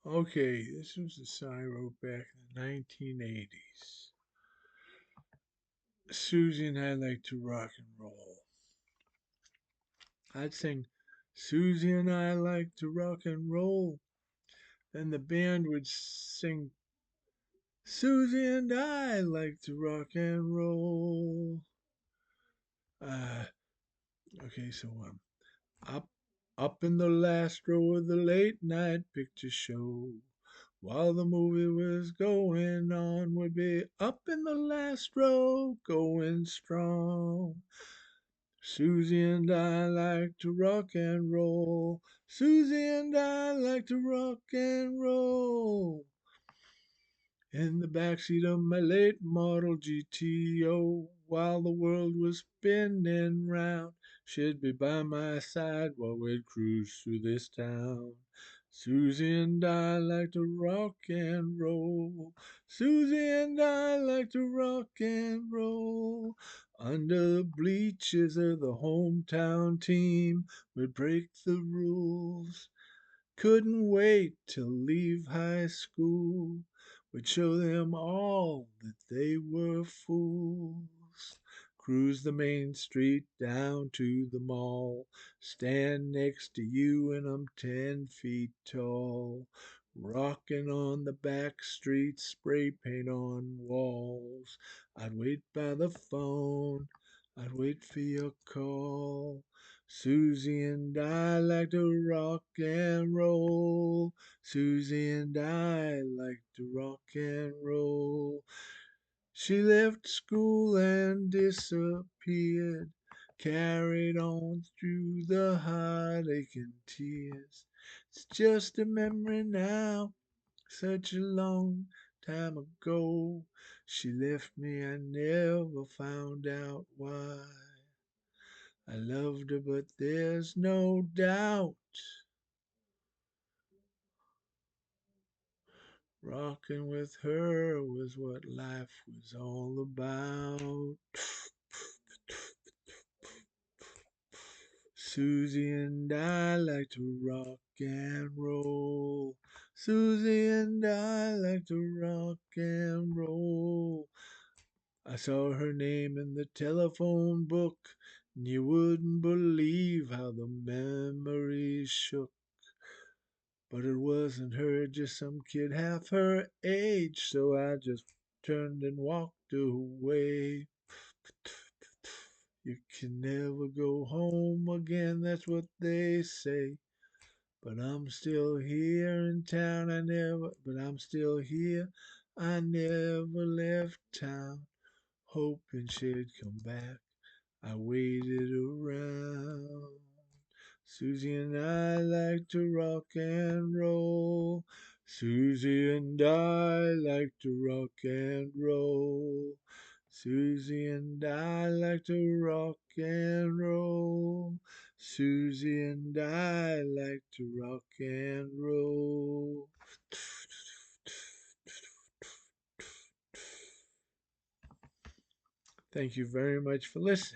Okay, this was a song I wrote back in the 1980s. Susie and I like to rock and roll. I'd sing, Susie and I like to rock and roll. Then the band would sing, Susie and I like to rock and roll. Uh, okay, so up, up in the last row of the late night picture show. While the movie was going on, would be up in the last row, going strong. Susie and I like to rock and roll. Susie and I like to rock and roll. In the backseat of my late model GTO, while the world was spinning round, she'd be by my side while we'd cruise through this town. Susie and I like to rock and roll. Susie and I like to rock and roll. Under the bleachers of the hometown team, we'd break the rules. Couldn't wait to leave high school. We'd show them all that they were fools. Cruise the main street down to the mall. Stand next to you and I'm 10 feet tall. Rocking on the back streets, spray paint on walls. I'd wait by the phone. I'd wait for your call. Susie and I like to rock and roll. Susie and I like to rock and roll. She left school and disappeared, carried on through the heartache and tears. It's just a memory now, such a long time ago. She left me, I never found out why. I loved her, but there's no doubt. Rocking with her was what life was all about. Susie and I like to rock and roll. Susie and I like to rock and roll. I saw her name in the telephone book, and you wouldn't believe how the memories shook. But it wasn't her, just some kid half her age, so I just turned and walked away. You can never go home again, that's what they say. But I'm still here in town, but I'm still here. I never left town, hoping she'd come back. I waited around. Susie and I like to rock and roll. Susie and I like to rock and roll. Susie and I like to rock and roll. Susie and I like to rock and roll. Thank you very much for listening.